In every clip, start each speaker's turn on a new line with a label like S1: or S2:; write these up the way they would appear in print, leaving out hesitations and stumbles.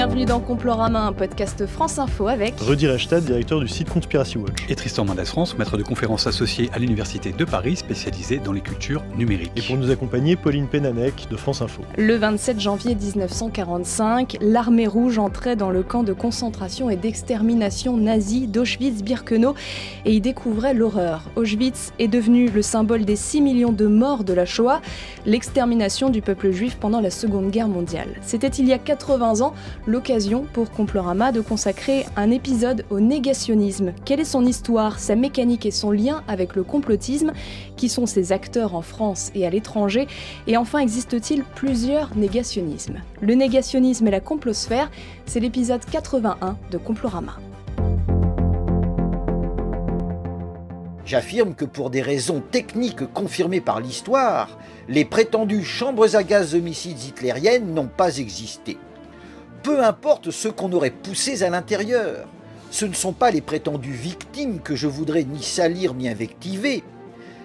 S1: Bienvenue dans Complorama, un podcast France Info avec
S2: Rudy Reichstadt, directeur du site Conspiracy Watch.
S3: Et Tristan Mendès-France, maître de conférences associé à l'Université de Paris, spécialisé dans les cultures numériques.
S2: Et pour nous accompagner, Pauline Pénanec de France Info.
S1: Le 27 janvier 1945, l'armée rouge entrait dans le camp de concentration et d'extermination nazi d'Auschwitz-Birkenau et y découvrait l'horreur. Auschwitz est devenu le symbole des 6 millions de morts de la Shoah, l'extermination du peuple juif pendant la Seconde Guerre mondiale. C'était il y a 80 ans, l'occasion pour Complorama de consacrer un épisode au négationnisme. Quelle est son histoire, sa mécanique et son lien avec le complotisme? Qui sont ses acteurs en France et à l'étranger? Et enfin, existe-t-il plusieurs négationnismes? Le négationnisme et la complosphère, c'est l'épisode 81 de Complorama.
S4: J'affirme que pour des raisons techniques confirmées par l'histoire, les prétendues chambres à gaz homicides hitlériennes n'ont pas existé. Peu importe ceux qu'on aurait poussés à l'intérieur, ce ne sont pas les prétendues victimes que je voudrais ni salir ni invectiver,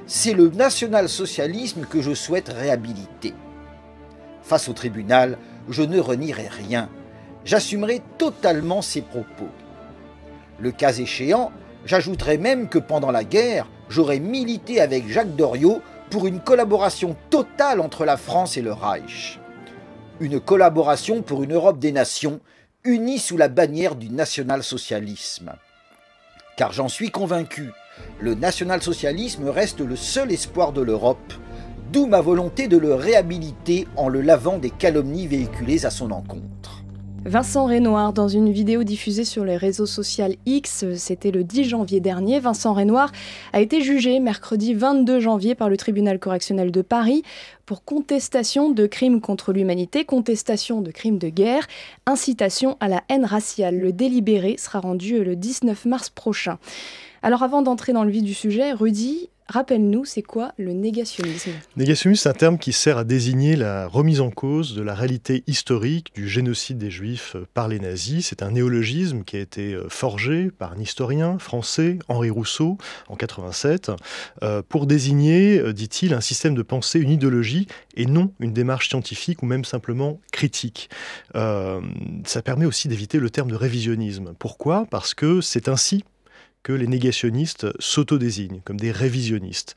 S4: c'est le national-socialisme que je souhaite réhabiliter. Face au tribunal, je ne renierai rien, j'assumerai totalement ces propos. Le cas échéant, j'ajouterai même que pendant la guerre, j'aurais milité avec Jacques Doriot pour une collaboration totale entre la France et le Reich. Une collaboration pour une Europe des nations, unie sous la bannière du national-socialisme. Car j'en suis convaincu, le national-socialisme reste le seul espoir de l'Europe, d'où ma volonté de le réhabiliter en le lavant des calomnies véhiculées à son encontre.
S1: Vincent Renoir, dans une vidéo diffusée sur les réseaux sociaux X, c'était le 10 janvier dernier, Vincent Renoir a été jugé mercredi 22 janvier par le tribunal correctionnel de Paris pour contestation de crimes contre l'humanité, contestation de crimes de guerre, incitation à la haine raciale. Le délibéré sera rendu le 19 mars prochain. Alors avant d'entrer dans le vif du sujet, Rudy, rappelle-nous, c'est quoi le négationnisme?
S2: Négationnisme, c'est un terme qui sert à désigner la remise en cause de la réalité historique du génocide des Juifs par les nazis. C'est un néologisme qui a été forgé par un historien français, Henri Rousseau, en 87, pour désigner, dit-il, un système de pensée, une idéologie, et non une démarche scientifique ou même simplement critique. Ça permet aussi d'éviter le terme de révisionnisme. Pourquoi? Parce que c'est ainsi que les négationnistes s'autodésignent comme des révisionnistes.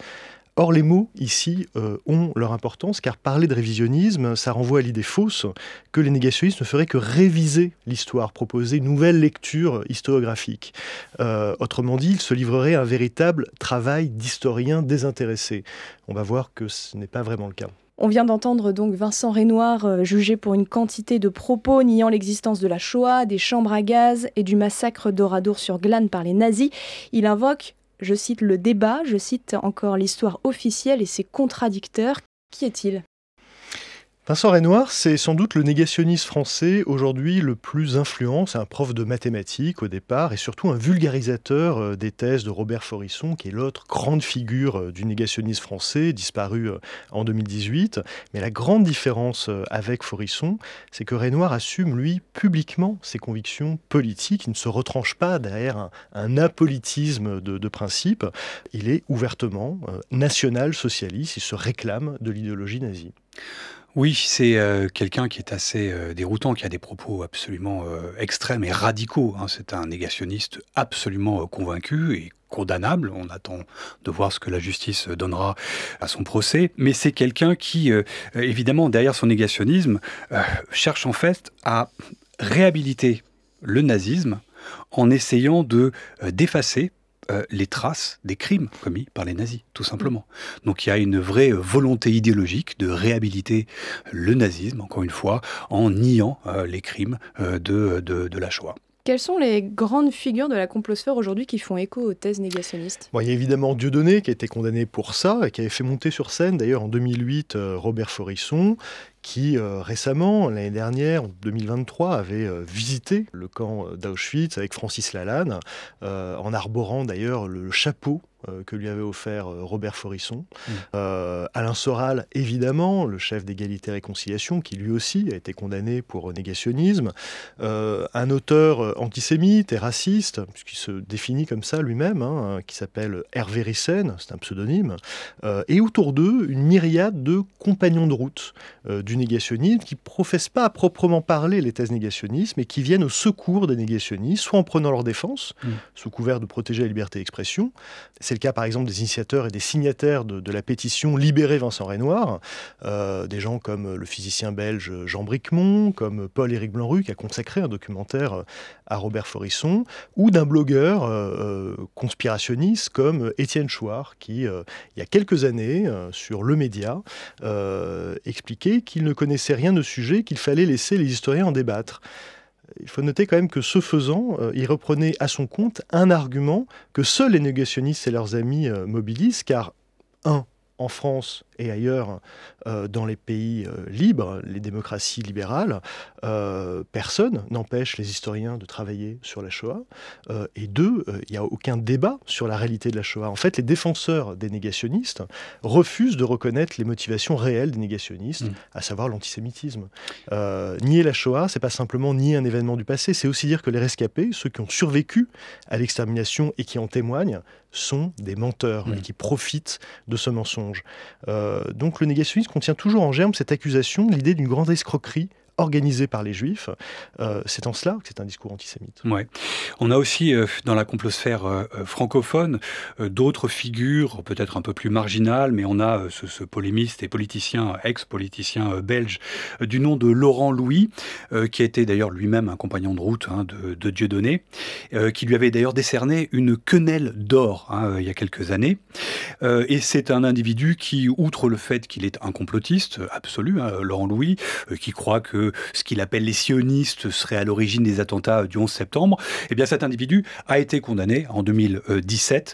S2: Or, les mots, ici, ont leur importance, car parler de révisionnisme, ça renvoie à l'idée fausse que les négationnistes ne feraient que réviser l'histoire, proposer une nouvelle lecture historiographique. Autrement dit, ils se livreraient à un véritable travail d'historien désintéressé. On va voir que ce n'est pas vraiment le cas.
S1: On vient d'entendre donc Vincent Renoir jugé pour une quantité de propos niant l'existence de la Shoah, des chambres à gaz et du massacre d'Oradour-sur-Glane par les nazis. Il invoque, je cite, le débat, je cite encore l'histoire officielle et ses contradicteurs. Qui est-il ?
S2: Vincent Renoir, c'est sans doute le négationniste français aujourd'hui le plus influent. C'est un prof de mathématiques au départ et surtout un vulgarisateur des thèses de Robert Faurisson, qui est l'autre grande figure du négationnisme français, disparu en 2018. Mais la grande différence avec Faurisson, c'est que Renoir assume, lui, publiquement ses convictions politiques. Il ne se retranche pas derrière un apolitisme de principe. Il est ouvertement national-socialiste, il se réclame de l'idéologie nazie.
S3: Oui, c'est quelqu'un qui est assez déroutant, qui a des propos absolument extrêmes et radicaux. C'est un négationniste absolument convaincu et condamnable. On attend de voir ce que la justice donnera à son procès. Mais c'est quelqu'un qui, évidemment, derrière son négationnisme, cherche en fait à réhabiliter le nazisme en essayant d'effacer les traces des crimes commis par les nazis, tout simplement. Donc il y a une vraie volonté idéologique de réhabiliter le nazisme, encore une fois, en niant les crimes de la Shoah.
S1: Quelles sont les grandes figures de la complosphère aujourd'hui qui font écho aux thèses négationnistes ?
S2: Il y a évidemment Dieudonné qui a été condamné pour ça et qui avait fait monter sur scène, d'ailleurs en 2008, Robert Faurisson, qui récemment, l'année dernière, en 2023, avait visité le camp d'Auschwitz avec Francis Lalanne, en arborant d'ailleurs le chapeau que lui avait offert Robert Forisson. Alain Soral, évidemment, le chef d'Égalité-Réconciliation, qui lui aussi a été condamné pour négationnisme. Un auteur antisémite et raciste, puisqu'il se définit comme ça lui-même, qui s'appelle Hervé Ryssen, c'est un pseudonyme. Et autour d'eux, une myriade de compagnons de route du négationnisme qui ne professent pas à proprement parler les thèses négationnistes, mais qui viennent au secours des négationnistes, soit en prenant leur défense, sous couvert de protéger la liberté d'expression. C'est le cas par exemple des initiateurs et des signataires de la pétition Libérer Vincent Renoir, des gens comme le physicien belge Jean Bricmont, comme Paul-Éric Blanru qui a consacré un documentaire à Robert Forisson, ou d'un blogueur conspirationniste comme Étienne Chouard qui, il y a quelques années, sur Le Média, expliquait qu'il ne connaissait rien au sujet, qu'il fallait laisser les historiens en débattre. Il faut noter quand même que ce faisant, il reprenait à son compte un argument que seuls les négationnistes et leurs amis mobilisent, car en France et ailleurs, dans les pays libres, les démocraties libérales, personne n'empêche les historiens de travailler sur la Shoah. Et deux, il n'y a aucun débat sur la réalité de la Shoah. En fait, les défenseurs des négationnistes refusent de reconnaître les motivations réelles des négationnistes, à savoir l'antisémitisme. Nier la Shoah, c'est pas simplement nier un événement du passé, c'est aussi dire que les rescapés, ceux qui ont survécu à l'extermination et qui en témoignent, sont des menteurs et qui profitent de ce mensonge. Donc le négationnisme contient toujours en germe cette accusation, l'idée d'une grande escroquerie organisée par les Juifs. C'est en cela que c'est un discours antisémite.
S3: Ouais. On a aussi, dans la complosphère francophone, d'autres figures, peut-être un peu plus marginales, mais on a ce polémiste et politicien, ex-politicien belge, du nom de Laurent Louis, qui a été d'ailleurs lui-même un compagnon de route de Dieudonné, qui lui avait d'ailleurs décerné une quenelle d'or il y a quelques années. Et c'est un individu qui, outre le fait qu'il est un complotiste absolu, Laurent Louis, qui croit que ce qu'il appelle les sionistes seraient à l'origine des attentats du 11 septembre, eh bien cet individu a été condamné en 2017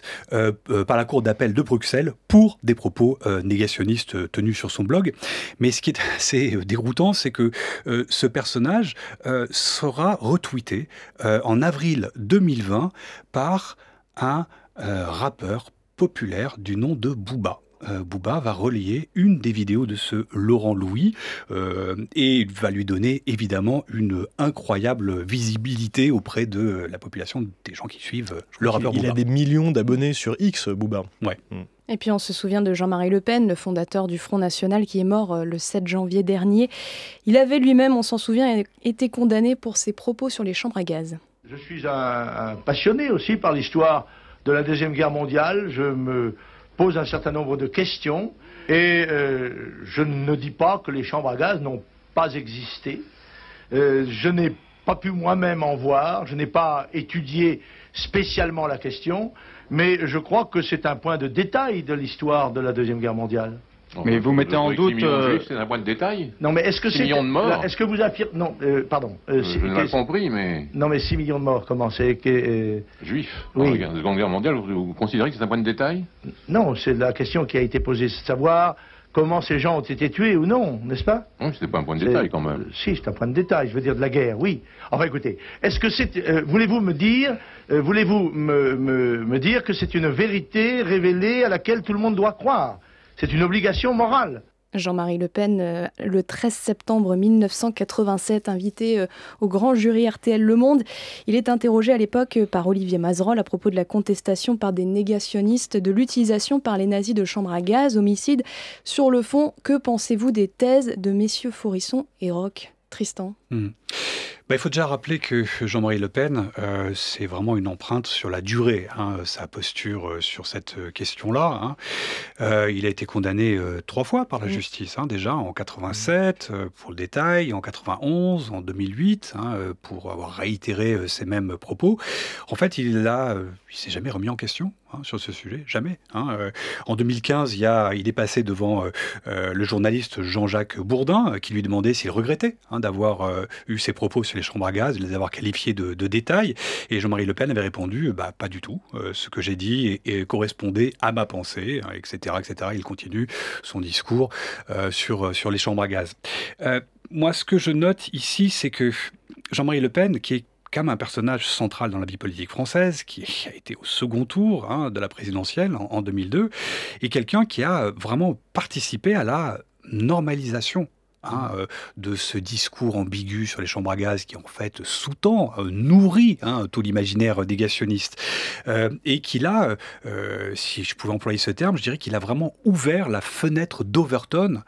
S3: par la Cour d'appel de Bruxelles pour des propos négationnistes tenus sur son blog. Mais ce qui est assez déroutant, c'est que ce personnage sera retweeté en avril 2020 par un rappeur populaire du nom de Booba. Booba va relayer une des vidéos de ce Laurent Louis et va lui donner évidemment une incroyable visibilité auprès de la population des gens qui suivent le rappeur Booba.
S2: Il a des millions d'abonnés sur X, Booba.
S3: Ouais.
S1: Et puis on se souvient de Jean-Marie Le Pen, le fondateur du Front National, qui est mort le 7 janvier dernier. Il avait lui-même, on s'en souvient, été condamné pour ses propos sur les chambres à gaz.
S5: Je suis un passionné aussi par l'histoire de la Deuxième Guerre mondiale. Je me pose un certain nombre de questions et je ne dis pas que les chambres à gaz n'ont pas existé. Je n'ai pas pu moi-même en voir, je n'ai pas étudié spécialement la question, mais je crois que c'est un point de détail de l'histoire de la Deuxième Guerre mondiale.
S6: Mais vous mettez en doute...
S5: C'est un point de détail. Non, mais est-ce que
S6: 6 millions de morts.
S5: Est-ce que vous affirmez... Non, pardon.
S6: Je n'ai pas compris, mais...
S5: Non, mais 6 millions de morts, comment c'est
S6: Juifs.
S5: Oui.
S6: Dans la Seconde Guerre mondiale, vous considérez que c'est un point de détail?
S5: Non, c'est la question qui a été posée, c'est de savoir comment ces gens ont été tués ou non, n'est-ce pas?
S6: Oui, c'est pas un point de détail quand même.
S5: Si, c'est un point de détail, je veux dire de la guerre, oui. Enfin écoutez, est-ce que c'est... voulez-vous me dire que c'est une vérité révélée à laquelle tout le monde doit croire? C'est une obligation morale.
S1: Jean-Marie Le Pen, le 13 septembre 1987, invité au grand jury RTL Le Monde. Il est interrogé à l'époque par Olivier Mazerolle à propos de la contestation par des négationnistes de l'utilisation par les nazis de chambres à gaz, homicides. Sur le fond, que pensez-vous des thèses de messieurs Forisson et Roch? Tristan.
S3: Il faut déjà rappeler que Jean-Marie Le Pen, c'est vraiment une empreinte sur la durée, sa posture sur cette question-là. Il a été condamné 3 fois par la justice, déjà en 87 pour le détail, en 91, en 2008 pour avoir réitéré ces mêmes propos. En fait, il s'est jamais remis en question sur ce sujet, jamais. En 2015, il est passé devant le journaliste Jean-Jacques Bourdin qui lui demandait s'il regrettait d'avoir eu ces propos sur les chambres à gaz, de les avoir qualifiés de détails. Et Jean-Marie Le Pen avait répondu pas du tout. Ce que j'ai dit et correspondait à ma pensée, etc., etc. Il continue son discours sur les chambres à gaz. Moi, ce que je note ici, c'est que Jean-Marie Le Pen, qui est quand même un personnage central dans la vie politique française, qui a été au second tour de la présidentielle en 2002, et quelqu'un qui a vraiment participé à la normalisation de ce discours ambigu sur les chambres à gaz qui en fait sous-tend, nourrit tout l'imaginaire négationniste. Et qu'il a, si je pouvais employer ce terme, je dirais qu'il a vraiment ouvert la fenêtre d'Overton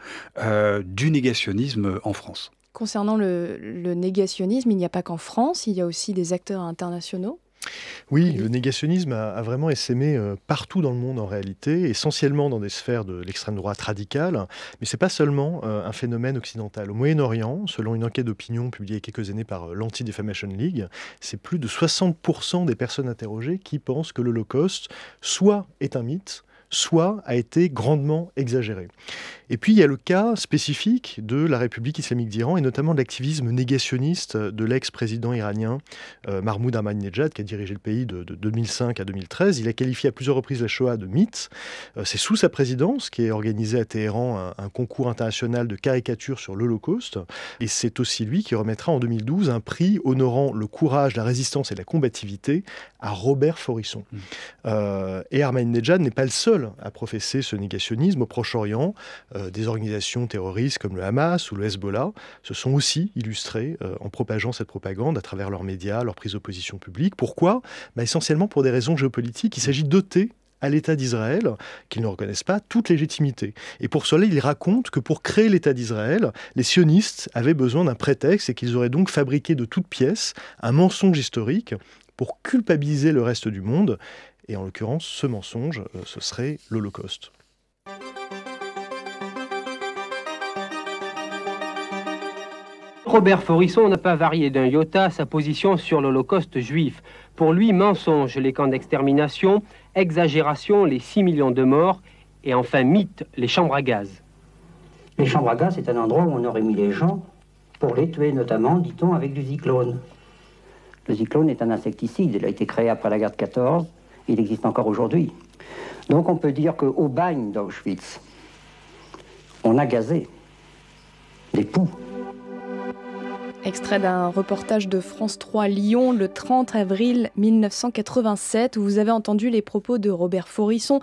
S3: du négationnisme en France.
S1: Concernant le négationnisme, il n'y a pas qu'en France, il y a aussi des acteurs internationaux.
S2: Oui, le négationnisme a vraiment essaimé partout dans le monde en réalité, essentiellement dans des sphères de l'extrême droite radicale, mais ce n'est pas seulement un phénomène occidental. Au Moyen-Orient, selon une enquête d'opinion publiée il y a quelques années par l'Anti-Defamation League, c'est plus de 60% des personnes interrogées qui pensent que l'Holocauste soit est un mythe, soit a été grandement exagéré. Et puis il y a le cas spécifique de la République islamique d'Iran et notamment de l'activisme négationniste de l'ex-président iranien Mahmoud Ahmadinejad qui a dirigé le pays de 2005 à 2013. Il a qualifié à plusieurs reprises la Shoah de mythe. C'est sous sa présidence qu'est organisé à Téhéran un concours international de caricature sur l'Holocauste. Et c'est aussi lui qui remettra en 2012 un prix honorant le courage, la résistance et la combativité à Robert Forisson. Et Ahmadinejad n'est pas le seul à professer ce négationnisme au Proche-Orient. Des organisations terroristes comme le Hamas ou le Hezbollah se sont aussi illustrées en propageant cette propagande à travers leurs médias, leurs prises de position publiques. Pourquoi ? Essentiellement pour des raisons géopolitiques. Il s'agit d'ôter à l'État d'Israël, qu'ils ne reconnaissent pas, toute légitimité. Et pour cela, il raconte que pour créer l'État d'Israël, les sionistes avaient besoin d'un prétexte et qu'ils auraient donc fabriqué de toutes pièces un mensonge historique pour culpabiliser le reste du monde. Et en l'occurrence, ce mensonge, ce serait l'Holocauste.
S7: Robert Forisson n'a pas varié d'un iota sa position sur l'Holocauste juif. Pour lui, mensonge, les camps d'extermination, exagération, les 6 millions de morts, et enfin mythe, les chambres à gaz.
S8: Les chambres à gaz, c'est un endroit où on aurait mis les gens pour les tuer, notamment, dit-on, avec du zyklone. Le zyklone est un insecticide, il a été créé après la guerre de 14, il existe encore aujourd'hui. Donc on peut dire qu'au bagne d'Auschwitz, on a gazé des poux.
S1: Extrait d'un reportage de France 3 Lyon le 30 avril 1987 où vous avez entendu les propos de Robert Forisson,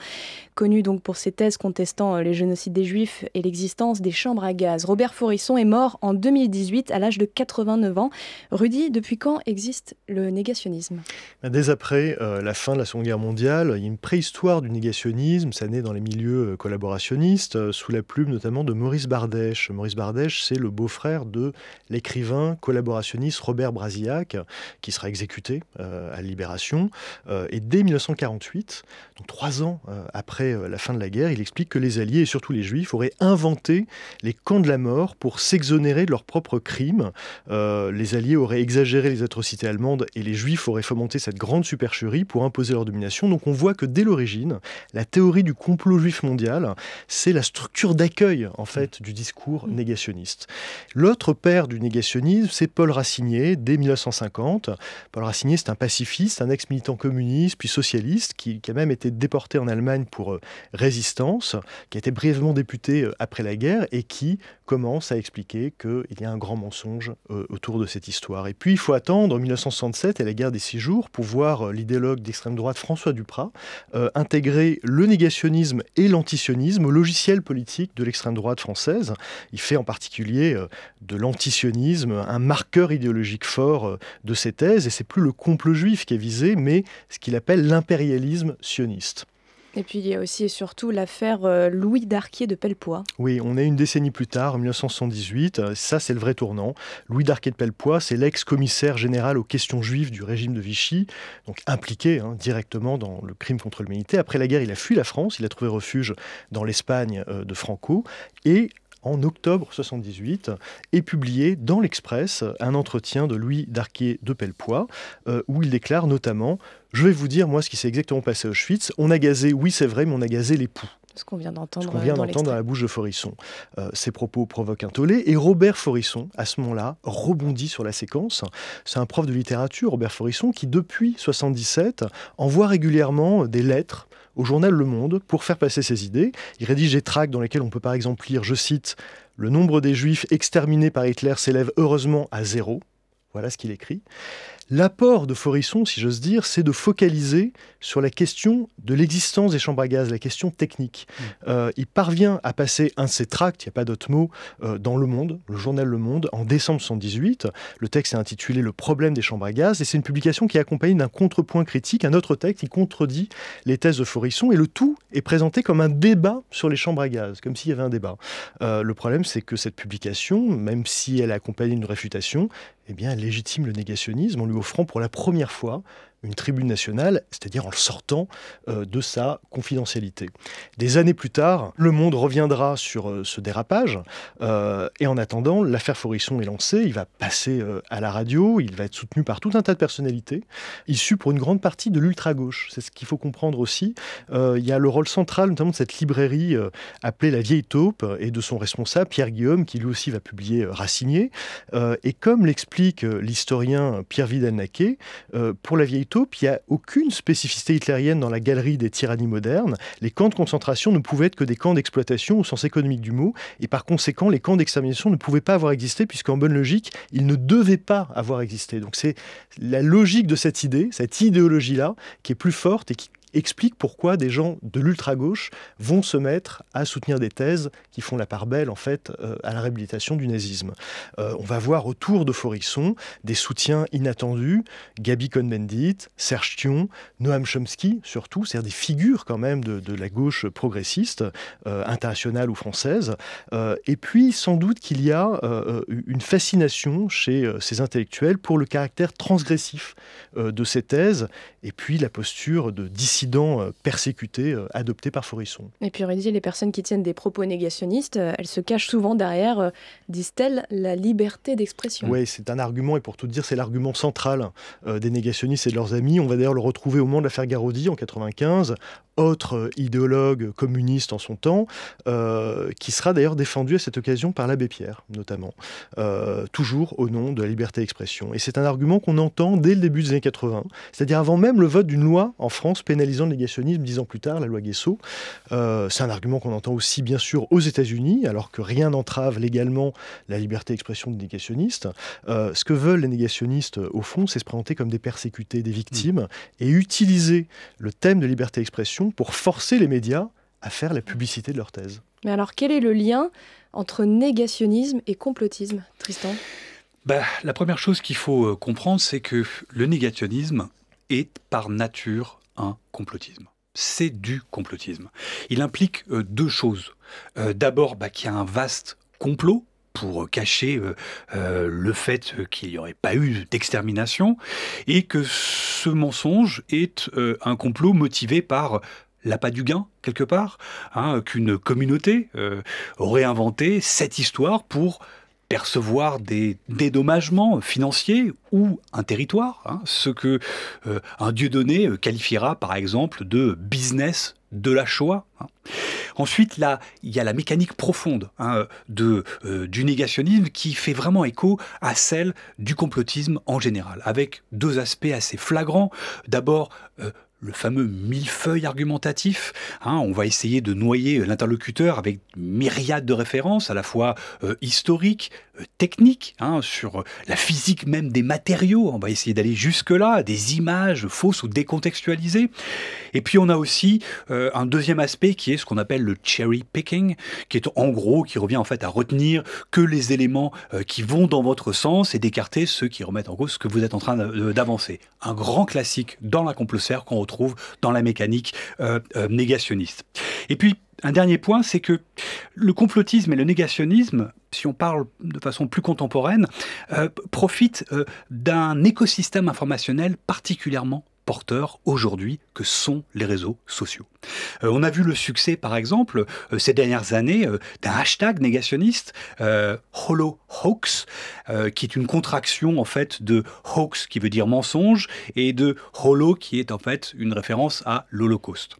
S1: connu donc pour ses thèses contestant les génocides des Juifs et l'existence des chambres à gaz. Robert Forisson est mort en 2018 à l'âge de 89 ans. Rudy, depuis quand existe le négationnisme ?
S2: Dès après la fin de la Seconde Guerre mondiale, il y a une préhistoire du négationnisme, ça naît dans les milieux collaborationnistes, sous la plume notamment de Maurice Bardèche. Maurice Bardèche, c'est le beau-frère de l'écrivain collaborationniste Robert Brasillac, qui sera exécuté à la Libération. Et dès 1948, donc 3 ans après la fin de la guerre, il explique que les Alliés, et surtout les Juifs, auraient inventé les camps de la mort pour s'exonérer de leurs propres crimes. Les Alliés auraient exagéré les atrocités allemandes et les Juifs auraient fomenté cette grande supercherie pour imposer leur domination. Donc on voit que dès l'origine, la théorie du complot juif mondial, c'est la structure d'accueil en fait du discours négationniste. L'autre père du négationnisme, c'est Paul Racinier, dès 1950. Paul Racinier, c'est un pacifiste, un ex-militant communiste, puis socialiste, qui a même été déporté en Allemagne pour résistance, qui a été brièvement député après la guerre, et qui commence à expliquer qu'il y a un grand mensonge autour de cette histoire. Et puis, il faut attendre 1967 et la guerre des 6 jours pour voir l'idéologue d'extrême droite François Duprat intégrer le négationnisme et l'antisionisme au logiciel politique de l'extrême droite française. Il fait en particulier de l'antisionisme un marqueur idéologique fort de ses thèses, et c'est plus le complot juif qui est visé, mais ce qu'il appelle l'impérialisme sioniste.
S1: Et puis il y a aussi et surtout l'affaire Louis Darquier de Pellepoix.
S2: Oui, on est une décennie plus tard, en 1978, ça c'est le vrai tournant. Louis Darquier de Pellepoix, c'est l'ex-commissaire général aux questions juives du régime de Vichy, donc impliqué directement dans le crime contre l'humanité. Après la guerre, il a fui la France, il a trouvé refuge dans l'Espagne de Franco, et en octobre 1978, est publié dans l'Express un entretien de Louis Darquier de Pellepoix, où il déclare notamment « Je vais vous dire, moi, ce qui s'est exactement passé à Auschwitz. On a gazé, oui c'est vrai, mais on a gazé les poux. »
S1: Ce qu'on vient d'entendre
S2: dans la bouche de Forisson. Ces propos provoquent un tollé, et Robert Forisson, à ce moment-là, rebondit sur la séquence. C'est un prof de littérature, Robert Forisson, qui depuis 1977 envoie régulièrement des lettres au journal Le Monde pour faire passer ses idées. Il rédige des tracts dans lesquels on peut par exemple lire, je cite, « Le nombre des Juifs exterminés par Hitler s'élève heureusement à 0 ». Voilà ce qu'il écrit. L'apport de Forisson, si j'ose dire, c'est de focaliser sur la question de l'existence des chambres à gaz, la question technique. Il parvient à passer un de ses tracts, il n'y a pas d'autre mot, dans Le Monde, le journal Le Monde, en décembre 1978. Le texte est intitulé « Le problème des chambres à gaz » et c'est une publication qui est accompagnée d'un contrepoint critique, un autre texte qui contredit les thèses de Forisson et le tout est présenté comme un débat sur les chambres à gaz, comme s'il y avait un débat. Le problème, c'est que cette publication, même si elle est accompagnée d'une réfutation, eh bien, elle légitime le négationnisme en lui offrant pour la première fois une tribune nationale, c'est-à-dire en le sortant de sa confidentialité. Des années plus tard, Le Monde reviendra sur ce dérapage, et en attendant, l'affaire Forisson est lancée, il va passer à la radio, il va être soutenu par tout un tas de personnalités, issues pour une grande partie de l'ultra-gauche. C'est ce qu'il faut comprendre aussi. Il y a le rôle central, notamment de cette librairie appelée La Vieille Taupe, et de son responsable, Pierre Guillaume, qui lui aussi va publier Racinier. Et comme l'explique l'historien Pierre Vidal-Naquet, pour La Vieille Taupe, il n'y a aucune spécificité hitlérienne dans la galerie des tyrannies modernes. Les camps de concentration ne pouvaient être que des camps d'exploitation au sens économique du mot, et par conséquent, les camps d'extermination ne pouvaient pas avoir existé, puisqu'en bonne logique, ils ne devaient pas avoir existé. Donc c'est la logique de cette idée, cette idéologie-là, qui est plus forte et qui explique pourquoi des gens de l'ultra-gauche vont se mettre à soutenir des thèses qui font la part belle, en fait, à la réhabilitation du nazisme. On va voir autour de Forisson des soutiens inattendus, Gabi Cohn-Bendit, Serge Thion, Noam Chomsky, surtout, c'est-à-dire des figures quand même de la gauche progressiste, internationale ou française. Et puis, sans doute qu'il y a une fascination chez ces intellectuels pour le caractère transgressif de ces thèses, et puis la posture de dissident persécuté adoptée par Forisson.
S1: Et puis Aurélie, les personnes qui tiennent des propos négationnistes, elles se cachent souvent derrière, disent-elles, la liberté d'expression.
S2: Oui, c'est un argument, et pour tout dire, c'est l'argument central des négationnistes et de leurs amis. On va d'ailleurs le retrouver au moment de l'affaire Garaudy en 1995, autre idéologue communiste en son temps, qui sera d'ailleurs défendu à cette occasion par l'abbé Pierre, notamment, toujours au nom de la liberté d'expression. Et c'est un argument qu'on entend dès le début des années 80, c'est-à-dire avant même le vote d'une loi en France pénalisant le négationnisme 10 ans plus tard, la loi Guesso. C'est un argument qu'on entend aussi bien sûr aux États-Unis, alors que rien n'entrave légalement la liberté d'expression des négationnistes. Ce que veulent les négationnistes, au fond, c'est se présenter comme des persécutés, des victimes, et utiliser le thème de liberté d'expression pour forcer les médias à faire la publicité de leur thèse.
S1: Mais alors, quel est le lien entre négationnisme et complotisme, Tristan ?
S3: La première chose qu'il faut comprendre, c'est que le négationnisme est par nature un complotisme. C'est du complotisme. Il implique deux choses. D'abord, qu'il y a un vaste complot pour cacher le fait qu'il n'y aurait pas eu d'extermination, et que ce mensonge est un complot motivé par l'appât du gain, quelque part, qu'une communauté aurait inventé cette histoire pour percevoir des dédommagements financiers ou un territoire, ce que un Dieudonné qualifiera par exemple de business de la Shoah. Ensuite, là, il y a la mécanique profonde du négationnisme qui fait vraiment écho à celle du complotisme en général, avec deux aspects assez flagrants. D'abord, le fameux millefeuille argumentatif. On va essayer de noyer l'interlocuteur avec myriades de références, à la fois historiques, techniques, sur la physique même des matériaux. On va essayer d'aller jusque-là, des images fausses ou décontextualisées. Et puis on a aussi un deuxième aspect qui est ce qu'on appelle le cherry picking, qui est en gros, qui revient en fait à retenir que les éléments qui vont dans votre sens et d'écarter ceux qui remettent en cause ce que vous êtes en train d'avancer. Un grand classique dans la complosphère qu'on retrouve dans la mécanique négationniste. Et puis, un dernier point, c'est que le complotisme et le négationnisme, si on parle de façon plus contemporaine, profitent d'un écosystème informationnel particulièrement porteurs aujourd'hui que sont les réseaux sociaux. On a vu le succès, par exemple, ces dernières années, d'un hashtag négationniste, HoloHoax, qui est une contraction en fait de hoax qui veut dire mensonge et de holo qui est en fait une référence à l'Holocauste.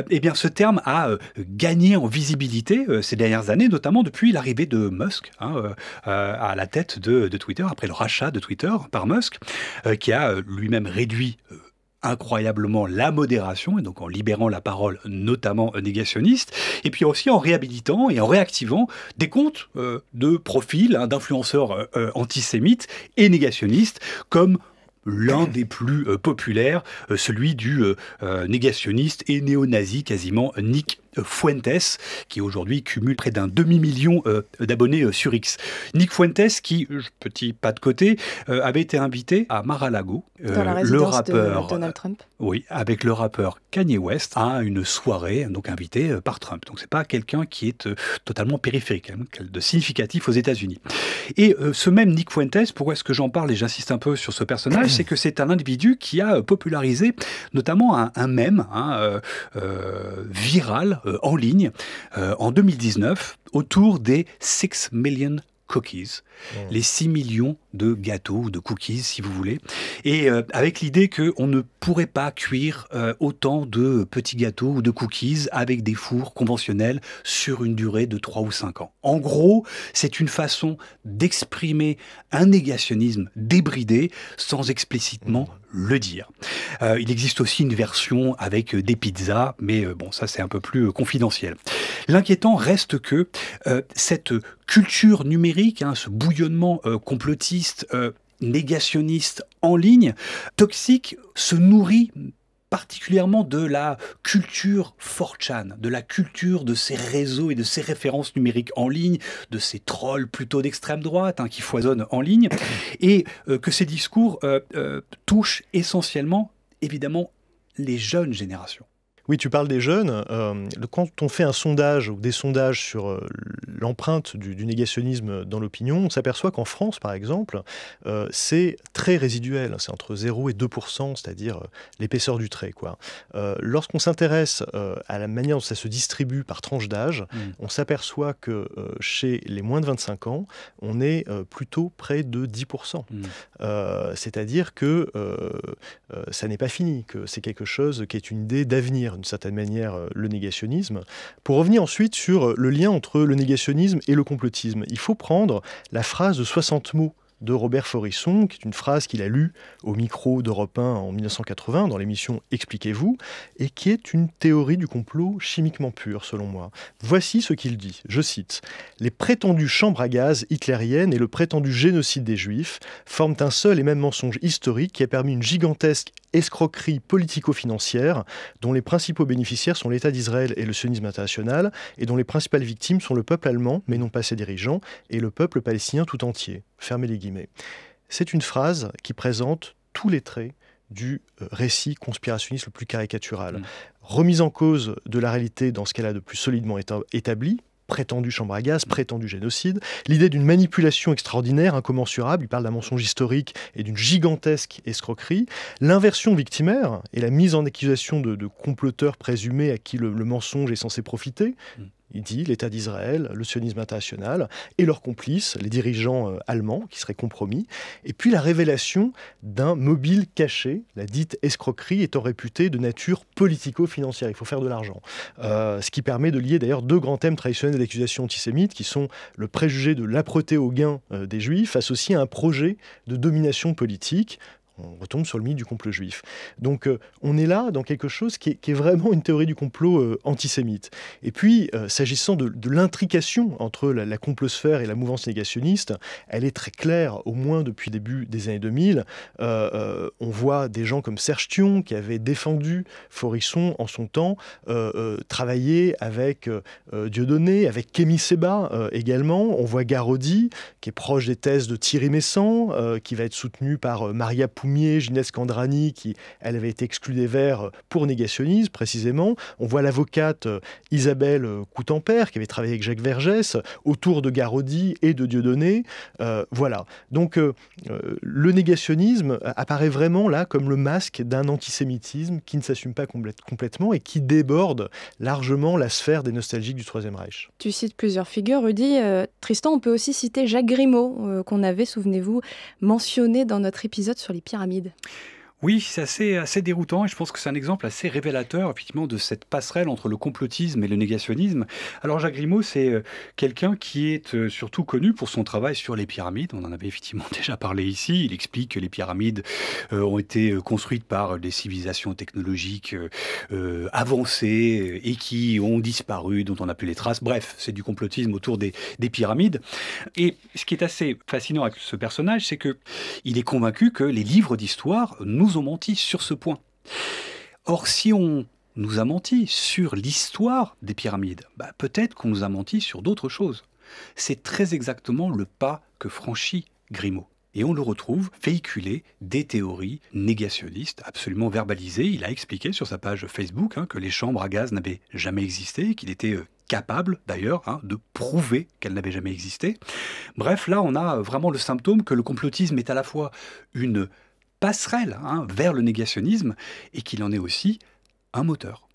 S3: Eh bien, ce terme a gagné en visibilité ces dernières années, notamment depuis l'arrivée de Musk à la tête de Twitter, après le rachat de Twitter par Musk, qui a lui-même réduit incroyablement la modération, et donc en libérant la parole notamment négationniste, et puis aussi en réhabilitant et en réactivant des comptes de profils d'influenceurs antisémites et négationnistes, comme l'un des plus populaires, celui du négationniste et néo-nazi quasiment Nick Fuentes, qui aujourd'hui cumule près d'un demi-million d'abonnés sur X. Nick Fuentes, qui, petit pas de côté, avait été invité à Mar-a-Lago,
S1: dans la résidence
S3: le rappeur,
S1: de Donald Trump.
S3: Oui, avec le rappeur Kanye West, à une soirée donc invitée par Trump. Donc c'est pas quelqu'un qui est totalement périphérique, hein, de significatif aux États-Unis. Et ce même Nick Fuentes, pourquoi est-ce que j'en parle et j'insiste un peu sur ce personnage, c'est que c'est un individu qui a popularisé notamment un mème viral en ligne en 2019 autour des 6 million cookies, les 6 millions de gâteaux ou de cookies si vous voulez, et avec l'idée qu'on ne pourrait pas cuire autant de petits gâteaux ou de cookies avec des fours conventionnels sur une durée de 3 ou 5 ans. En gros, c'est une façon d'exprimer un négationnisme débridé sans explicitement le dire. Il existe aussi une version avec des pizzas, mais bon, ça c'est un peu plus confidentiel. L'inquiétant reste que cette culture numérique, ce bouillonnement complotiste, négationniste en ligne, toxique, se nourrit particulièrement de la culture 4chan, de la culture de ces réseaux et de ces références numériques en ligne, de ces trolls plutôt d'extrême droite qui foisonnent en ligne, et que ces discours touchent essentiellement, évidemment, les jeunes générations.
S2: Oui, tu parles des jeunes. Quand on fait un sondage ou des sondages sur l'empreinte du négationnisme dans l'opinion, on s'aperçoit qu'en France, par exemple, c'est très résiduel. C'est entre 0 et 2%, c'est-à-dire l'épaisseur du trait, quoi. Lorsqu'on s'intéresse à la manière dont ça se distribue par tranche d'âge, on s'aperçoit que chez les moins de 25 ans, on est plutôt près de 10%. C'est-à-dire que ça n'est pas fini, que c'est quelque chose qui est une idée d'avenir, d'une certaine manière, le négationnisme. Pour revenir ensuite sur le lien entre le négationnisme et le complotisme, il faut prendre la phrase de 60 mots de Robert Forisson, qui est une phrase qu'il a lue au micro d'Europe 1 en 1980 dans l'émission Expliquez-vous, et qui est une théorie du complot chimiquement pure, selon moi. Voici ce qu'il dit, je cite: « Les prétendues chambres à gaz hitlériennes et le prétendu génocide des Juifs forment un seul et même mensonge historique qui a permis une gigantesque escroquerie politico-financière dont les principaux bénéficiaires sont l'État d'Israël et le sionisme international et dont les principales victimes sont le peuple allemand, mais non pas ses dirigeants, et le peuple palestinien tout entier. » Fermez les guillemets. C'est une phrase qui présente tous les traits du récit conspirationniste le plus caricatural. Remise en cause de la réalité dans ce qu'elle a de plus solidement établi, prétendue chambre à gaz, prétendu génocide, l'idée d'une manipulation extraordinaire, incommensurable, il parle d'un mensonge historique et d'une gigantesque escroquerie, l'inversion victimaire et la mise en accusation de comploteurs présumés à qui le mensonge est censé profiter. Il dit l'État d'Israël, le sionisme international et leurs complices, les dirigeants allemands qui seraient compromis. Et puis la révélation d'un mobile caché, la dite escroquerie étant réputée de nature politico-financière. Il faut faire de l'argent. Ce qui permet de lier d'ailleurs deux grands thèmes traditionnels d'accusation antisémite qui sont le préjugé de l'âpreté au gain des Juifs associé à un projet de domination politique. On retombe sur le mythe du complot juif. Donc on est là dans quelque chose qui est vraiment une théorie du complot antisémite. Et puis, s'agissant de l'intrication entre la complosphère et la mouvance négationniste, elle est très claire, au moins depuis le début des années 2000. On voit des gens comme Serge Thion, qui avait défendu Forisson en son temps, travailler avec Dieudonné, avec Kémy Séba également. On voit Garaudy, qui est proche des thèses de Thierry Messant, qui va être soutenu par Maria Poumier, Ginès Candrani, qui, elle, avait été exclue des Verts pour négationnisme, précisément. On voit l'avocate Isabelle Coutempère, qui avait travaillé avec Jacques Vergès, autour de Garaudy et de Dieudonné. Voilà. Donc, le négationnisme apparaît vraiment là comme le masque d'un antisémitisme qui ne s'assume pas complètement et qui déborde largement la sphère des nostalgiques du Troisième Reich.
S1: Tu cites plusieurs figures, Rudy. Tristan, on peut aussi citer Jacques Grimaud, qu'on avait, souvenez-vous, mentionné dans notre épisode sur les pyramides.
S3: Oui, c'est assez déroutant et je pense que c'est un exemple assez révélateur effectivement de cette passerelle entre le complotisme et le négationnisme. Alors Jacques Grimaud, c'est quelqu'un qui est surtout connu pour son travail sur les pyramides. On en avait effectivement déjà parlé ici. Il explique que les pyramides ont été construites par des civilisations technologiques avancées et qui ont disparu, dont on n'a plus les traces. Bref, c'est du complotisme autour des pyramides. Et ce qui est assez fascinant avec ce personnage, c'est que il est convaincu que les livres d'histoire nous ont menti sur ce point. Or, si on nous a menti sur l'histoire des pyramides, peut-être qu'on nous a menti sur d'autres choses. C'est très exactement le pas que franchit Grimaud. Et on le retrouve véhiculer des théories négationnistes absolument verbalisées. Il a expliqué sur sa page Facebook que les chambres à gaz n'avaient jamais existé, qu'il était capable d'ailleurs de prouver qu'elles n'avaient jamais existé. Bref, là on a vraiment le symptôme que le complotisme est à la fois une passerelle vers le négationnisme et qu'il en est aussi un moteur.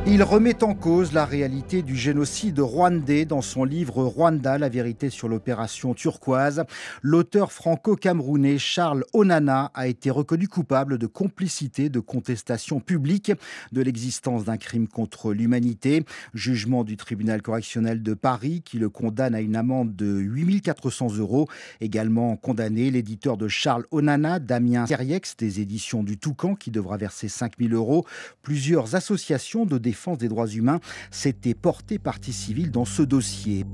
S9: Il remet en cause la réalité du génocide rwandais dans son livre Rwanda, la vérité sur l'opération turquoise. L'auteur franco-camerounais Charles Onana a été reconnu coupable de complicité de contestation publique de l'existence d'un crime contre l'humanité. Jugement du tribunal correctionnel de Paris qui le condamne à une amende de 8 400 €. Également condamné l'éditeur de Charles Onana, Damien Seriex, des éditions du Toucan, qui devra verser 5 000 €. Plusieurs associations de défense des droits humains s'étaient portées partie civile dans ce dossier.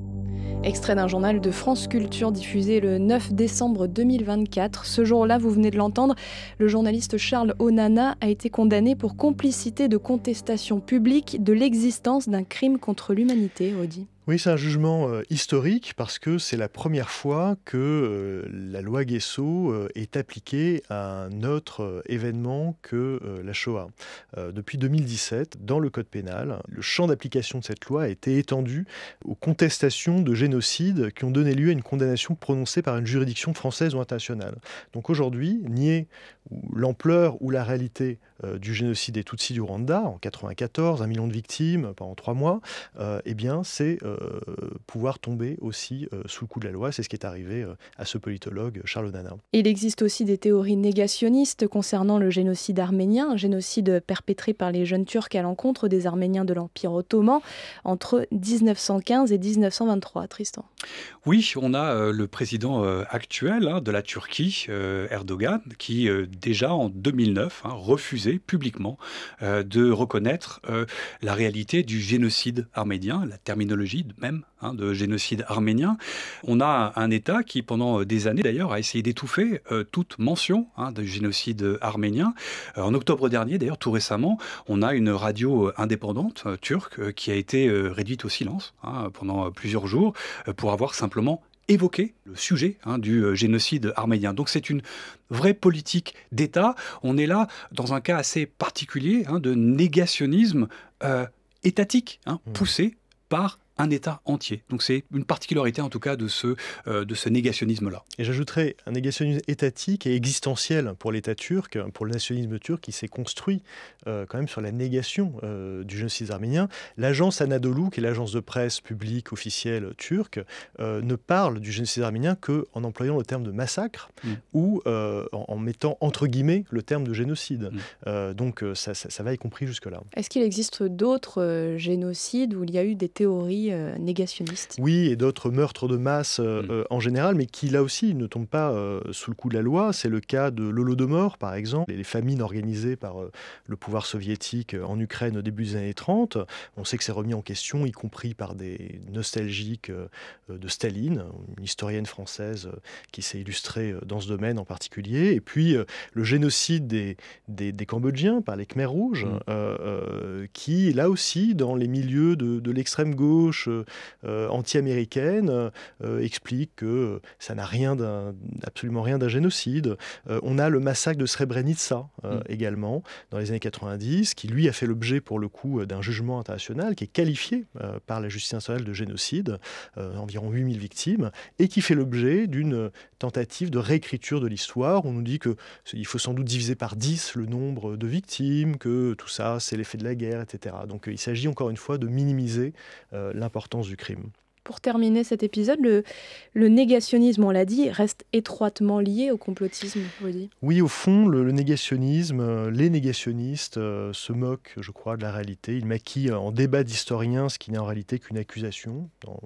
S1: Extrait d'un journal de France Culture diffusé le 9 décembre 2024. Ce jour-là, vous venez de l'entendre, le journaliste Charles Onana a été condamné pour complicité de contestation publique de l'existence d'un crime contre l'humanité, Audy.
S2: Oui, c'est un jugement historique parce que c'est la première fois que la loi Guesso est appliquée à un autre événement que la Shoah. Depuis 2017, dans le Code pénal, le champ d'application de cette loi a été étendu aux contestations de génocide qui ont donné lieu à une condamnation prononcée par une juridiction française ou internationale. Donc aujourd'hui, nier l'ampleur ou la réalité du génocide des Tutsis du Rwanda en 1994, 1 million de victimes pendant 3 mois, eh bien c'est pouvoir tomber aussi sous le coup de la loi. C'est ce qui est arrivé à ce politologue Charles Onana.
S1: Il existe aussi des théories négationnistes concernant le génocide arménien, un génocide perpétré par les jeunes Turcs à l'encontre des Arméniens de l'Empire ottoman entre 1915 et 1923. Tristan.
S3: Oui, on a le président actuel de la Turquie, Erdogan, qui déjà en 2009 refusait publiquement de reconnaître la réalité du génocide arménien, la terminologie même de génocide arménien. On a un État qui, pendant des années d'ailleurs, a essayé d'étouffer toute mention de génocide arménien. En octobre dernier, d'ailleurs, tout récemment, on a une radio indépendante turque qui a été réduite au silence pendant plusieurs jours pour avoir simplement évoqué le sujet du génocide arménien. Donc c'est une vraie politique d'État. On est là dans un cas assez particulier de négationnisme étatique, poussé par un État entier. Donc c'est une particularité en tout cas de ce négationnisme-là.
S2: Et j'ajouterais un négationnisme étatique et existentiel pour l'État turc, pour le nationalisme turc qui s'est construit quand même sur la négation du génocide arménien. L'agence Anadolu, qui est l'agence de presse publique officielle turque, ne parle du génocide arménien qu'en employant le terme de massacre ou en mettant entre guillemets le terme de génocide. Donc ça va y compris jusque-là.
S1: Est-ce qu'il existe d'autres génocides où il y a eu des théories négationnistes?
S2: Oui, et d'autres meurtres de masse en général, mais qui là aussi ne tombent pas sous le coup de la loi. C'est le cas de l'Holodomor, par exemple, et les famines organisées par le pouvoir soviétique en Ukraine au début des années 30. On sait que c'est remis en question, y compris par des nostalgiques de Staline, une historienne française qui s'est illustrée dans ce domaine en particulier. Et puis le génocide des Cambodgiens par les Khmers rouges, qui là aussi, dans les milieux de l'extrême gauche, anti-américaine, explique que ça n'a absolument rien d'un génocide. On a le massacre de Srebrenica également, dans les années 90, qui lui a fait l'objet pour le coup d'un jugement international, qui est qualifié par la justice internationale de génocide, environ 8000 victimes, et qui fait l'objet d'une tentative de réécriture de l'histoire. On nous dit qu'il faut sans doute diviser par 10 le nombre de victimes, que tout ça c'est l'effet de la guerre, etc. Donc il s'agit encore une fois de minimiser l'importance du crime.
S1: pour terminer cet épisode, le négationnisme, on l'a dit, reste étroitement lié au complotisme, Rudy.
S2: Oui, au fond, le négationnisme, les négationnistes se moquent, je crois, de la réalité. Ils maquillent en débat d'historiens ce qui n'est en réalité qu'une accusation. Dans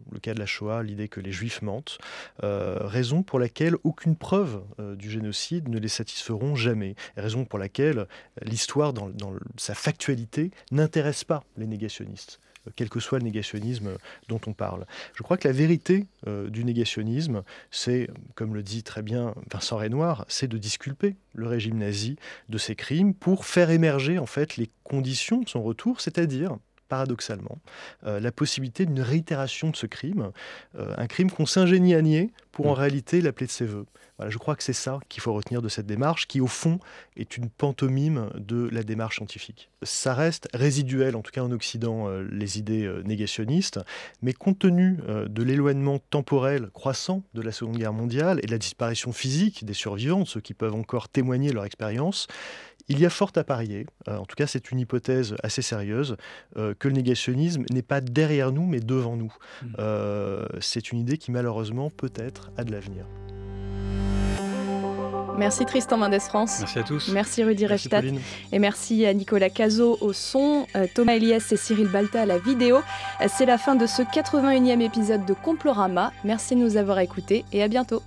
S2: le cas de la Shoah, l'idée que les Juifs mentent. Raison pour laquelle aucune preuve du génocide ne les satisferont jamais. Raison pour laquelle l'histoire, dans sa factualité, n'intéresse pas les négationnistes, quel que soit le négationnisme dont on parle. Je crois que la vérité du négationnisme, c'est, comme le dit très bien Vincent Renoir, c'est de disculper le régime nazi de ses crimes pour faire émerger en fait les conditions de son retour, c'est-à-dire paradoxalement, la possibilité d'une réitération de ce crime, un crime qu'on s'ingénie à nier pour en réalité l'appeler de ses voeux. Voilà, je crois que c'est ça qu'il faut retenir de cette démarche, qui au fond est une pantomime de la démarche scientifique. Ça reste résiduel, en tout cas en Occident, les idées négationnistes, mais compte tenu de l'éloignement temporel croissant de la Seconde Guerre mondiale et de la disparition physique des survivants, de ceux qui peuvent encore témoigner de leur expérience, il y a fort à parier, en tout cas c'est une hypothèse assez sérieuse, que le négationnisme n'est pas derrière nous mais devant nous. C'est une idée qui malheureusement peut-être a de l'avenir.
S1: Merci Tristan Mendès France.
S3: Merci à tous.
S1: Merci Rudy Reichstadt.
S2: Pauline.
S1: Et merci à Nicolas Cazot au son, Thomas Eliès et Cyril Balta à la vidéo. C'est la fin de ce 81e épisode de Complorama. Merci de nous avoir écoutés et à bientôt.